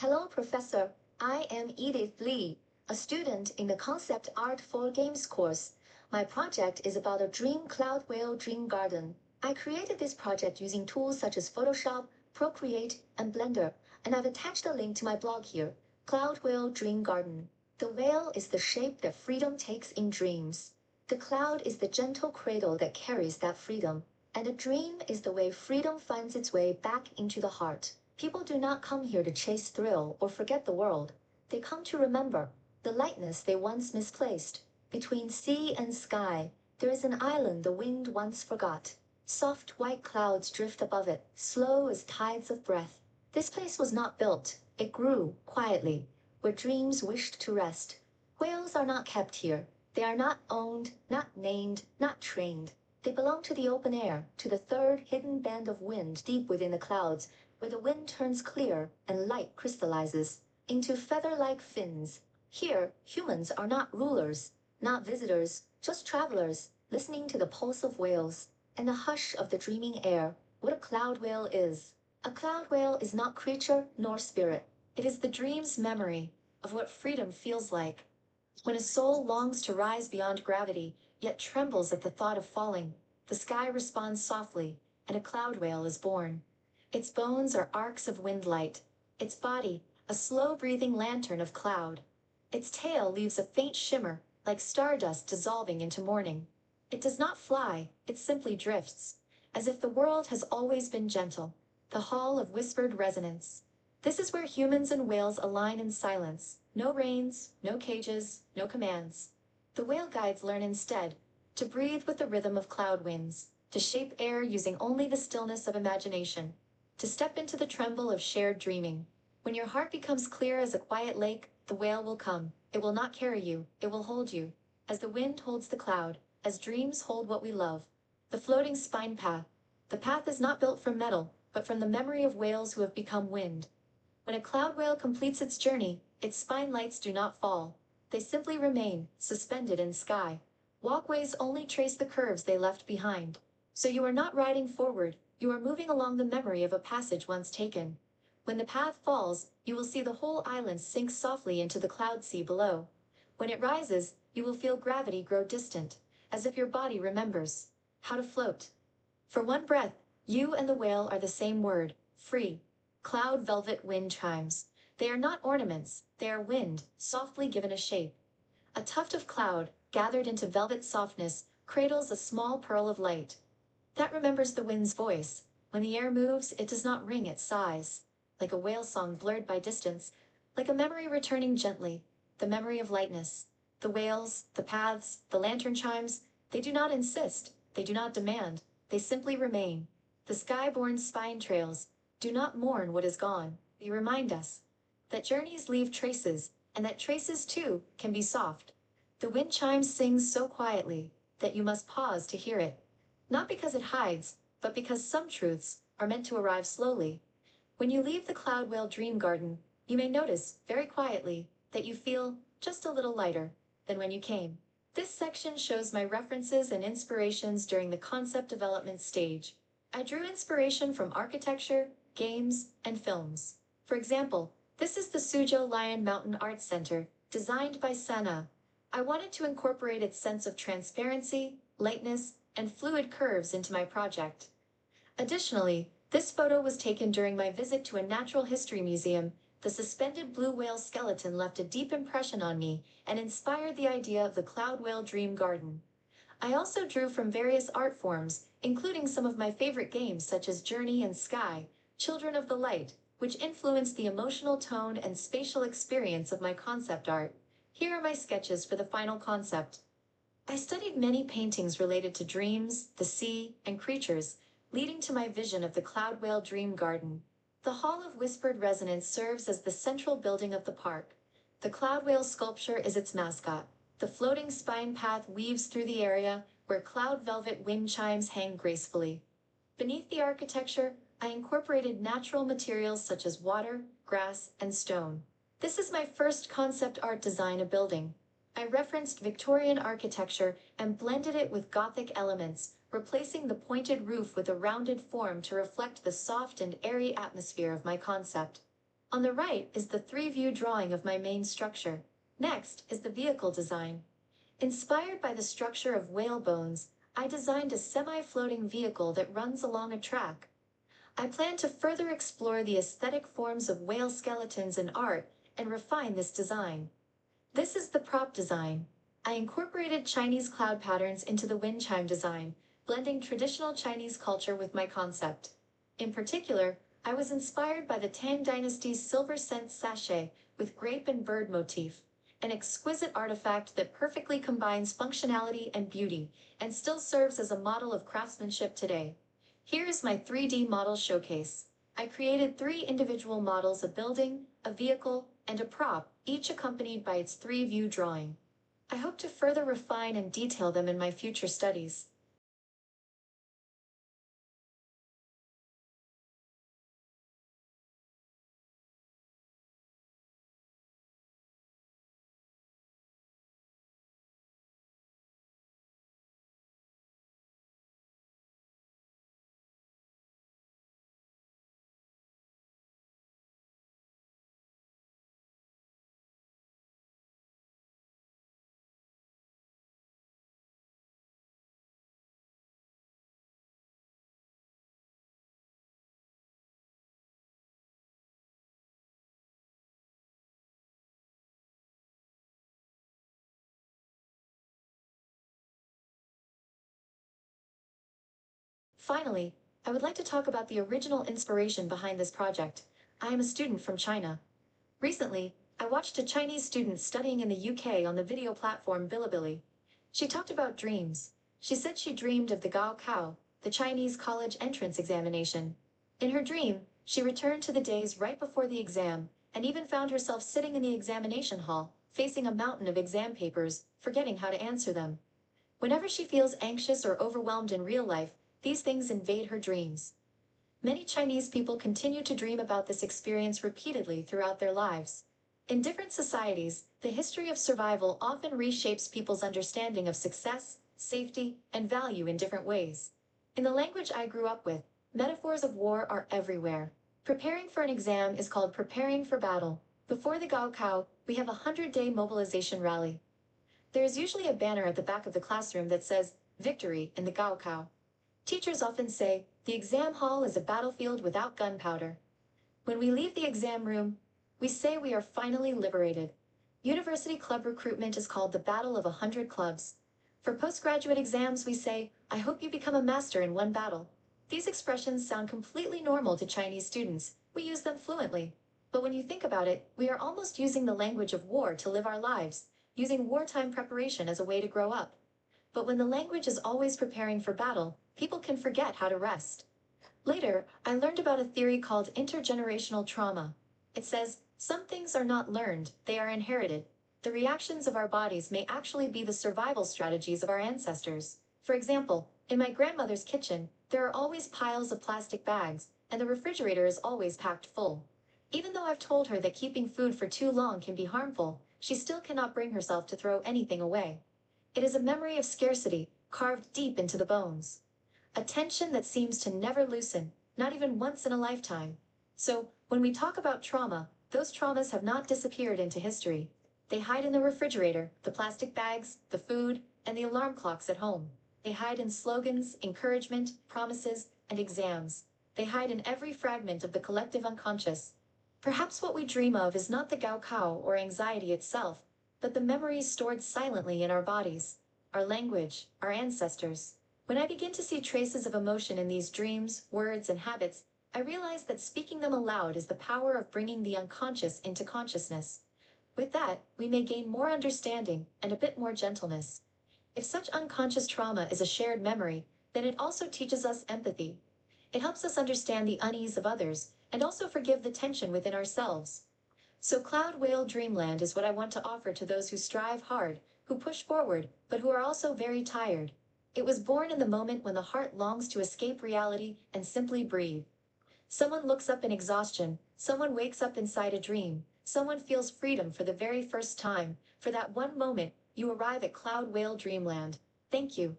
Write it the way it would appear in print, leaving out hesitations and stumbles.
Hello, Professor. I am Edith Lee, a student in the Concept Art for Games course. My project is about a dream Cloudwhale dream garden. I created this project using tools such as Photoshop, Procreate, and Blender, and I've attached a link to my blog here, Cloudwhale Dream Garden. The whale is the shape that freedom takes in dreams. The cloud is the gentle cradle that carries that freedom, and a dream is the way freedom finds its way back into the heart. People do not come here to chase thrill or forget the world. They come to remember the lightness they once misplaced. Between sea and sky, there is an island the wind once forgot. Soft white clouds drift above it, slow as tides of breath. This place was not built, it grew, quietly, where dreams wished to rest. Whales are not kept here. They are not owned, not named, not trained. They belong to the open air, to the third hidden band of wind deep within the clouds, where the wind turns clear and light crystallizes into feather-like fins. Here, humans are not rulers, not visitors, just travelers, listening to the pulse of whales and the hush of the dreaming air. What a cloud whale is. A cloud whale is not creature nor spirit. It is the dream's memory of what freedom feels like. When a soul longs to rise beyond gravity, yet trembles at the thought of falling, the sky responds softly, and a cloud whale is born. Its bones are arcs of wind light. Its body, a slow-breathing lantern of cloud. Its tail leaves a faint shimmer, like stardust dissolving into morning. It does not fly, it simply drifts, as if the world has always been gentle, the hall of whispered resonance. This is where humans and whales align in silence. No reins, no cages, no commands. The whale guides learn instead to breathe with the rhythm of cloud winds, to shape air using only the stillness of imagination, to step into the tremble of shared dreaming. When your heart becomes clear as a quiet lake, the whale will come. It will not carry you, it will hold you, as the wind holds the cloud, as dreams hold what we love. The floating spine path. The path is not built from metal, but from the memory of whales who have become wind. When a cloud whale completes its journey, its spine lights do not fall. They simply remain, suspended in sky. Walkways only trace the curves they left behind. So you are not riding forward, you are moving along the memory of a passage once taken. When the path falls, you will see the whole island sink softly into the cloud sea below. When it rises, you will feel gravity grow distant, as if your body remembers how to float. For one breath, you and the whale are the same word, free. Cloud velvet wind chimes. They are not ornaments, they are wind, softly given a shape. A tuft of cloud, gathered into velvet softness, cradles a small pearl of light. That remembers the wind's voice. When the air moves, it does not ring, it sighs. Like a whale song blurred by distance, like a memory returning gently, the memory of lightness. The whales, the paths, the lantern chimes, they do not insist, they do not demand, they simply remain. The sky-born spine trails do not mourn what is gone, they remind us that journeys leave traces, and that traces too can be soft. The wind chimes sings so quietly that you must pause to hear it. Not because it hides, but because some truths are meant to arrive slowly. When you leave the Cloudwhale Dream Garden, you may notice, very quietly, that you feel just a little lighter than when you came. This section shows my references and inspirations during the concept development stage. I drew inspiration from architecture, games, and films. For example, this is the Suzhou Lion Mountain Art Center, designed by Sana. I wanted to incorporate its sense of transparency, lightness, and fluid curves into my project. Additionally, this photo was taken during my visit to a natural history museum. The suspended blue whale skeleton left a deep impression on me and inspired the idea of the Cloudwhale Dream Garden. I also drew from various art forms, including some of my favorite games such as Journey and Sky, Children of the Light, which influenced the emotional tone and spatial experience of my concept art. Here are my sketches for the final concept. I studied many paintings related to dreams, the sea, and creatures, leading to my vision of the Cloudwhale Dream Garden. The Hall of Whispered Resonance serves as the central building of the park. The Cloudwhale sculpture is its mascot. The floating spine path weaves through the area, where cloud velvet wind chimes hang gracefully. Beneath the architecture, I incorporated natural materials such as water, grass, and stone. This is my first concept art design a building. I referenced Victorian architecture and blended it with Gothic elements, replacing the pointed roof with a rounded form to reflect the soft and airy atmosphere of my concept. On the right is the 3-view drawing of my main structure. Next is the vehicle design. Inspired by the structure of whale bones, I designed a semi-floating vehicle that runs along a track. I plan to further explore the aesthetic forms of whale skeletons in art and refine this design. This is the prop design. I incorporated Chinese cloud patterns into the wind chime design, blending traditional Chinese culture with my concept. In particular, I was inspired by the Tang Dynasty's silver scent sachet with grape and bird motif, an exquisite artifact that perfectly combines functionality and beauty, and still serves as a model of craftsmanship today. Here is my 3D model showcase. I created 3 individual models: a building, a vehicle, and a prop, each accompanied by its 3-view drawing. I hope to further refine and detail them in my future studies. Finally, I would like to talk about the original inspiration behind this project. I am a student from China. Recently, I watched a Chinese student studying in the UK on the video platform Bilibili. She talked about dreams. She said she dreamed of the Gaokao, the Chinese college entrance examination. In her dream, she returned to the days right before the exam, and even found herself sitting in the examination hall, facing a mountain of exam papers, forgetting how to answer them. Whenever she feels anxious or overwhelmed in real life, these things invade her dreams. Many Chinese people continue to dream about this experience repeatedly throughout their lives. In different societies, the history of survival often reshapes people's understanding of success, safety, and value in different ways. In the language I grew up with, metaphors of war are everywhere. Preparing for an exam is called preparing for battle. Before the Gaokao, we have a 100-day mobilization rally. There is usually a banner at the back of the classroom that says, "Victory in the Gaokao." Teachers often say, "The exam hall is a battlefield without gunpowder." When we leave the exam room, we say we are finally liberated. University club recruitment is called the Battle of 100 Clubs. For postgraduate exams, we say, "I hope you become a master in one battle." These expressions sound completely normal to Chinese students. We use them fluently. But when you think about it, we are almost using the language of war to live our lives, using wartime preparation as a way to grow up. But when the language is always preparing for battle, people can forget how to rest. Later, I learned about a theory called intergenerational trauma. It says, some things are not learned, they are inherited. The reactions of our bodies may actually be the survival strategies of our ancestors. For example, in my grandmother's kitchen, there are always piles of plastic bags, and the refrigerator is always packed full. Even though I've told her that keeping food for too long can be harmful, she still cannot bring herself to throw anything away. It is a memory of scarcity, carved deep into the bones. A tension that seems to never loosen, not even once in a lifetime. So, when we talk about trauma, those traumas have not disappeared into history. They hide in the refrigerator, the plastic bags, the food, and the alarm clocks at home. They hide in slogans, encouragement, promises, and exams. They hide in every fragment of the collective unconscious. Perhaps what we dream of is not the Gaokao or anxiety itself, but the memories stored silently in our bodies, our language, our ancestors. When I begin to see traces of emotion in these dreams, words, and habits, I realize that speaking them aloud is the power of bringing the unconscious into consciousness. With that, we may gain more understanding and a bit more gentleness. If such unconscious trauma is a shared memory, then it also teaches us empathy. It helps us understand the unease of others and also forgive the tension within ourselves. So Cloudwhale Dreamland is what I want to offer to those who strive hard, who push forward, but who are also very tired. It was born in the moment when the heart longs to escape reality and simply breathe. Someone looks up in exhaustion, someone wakes up inside a dream, someone feels freedom for the very first time. For that one moment, you arrive at Cloudwhale Dreamland. Thank you.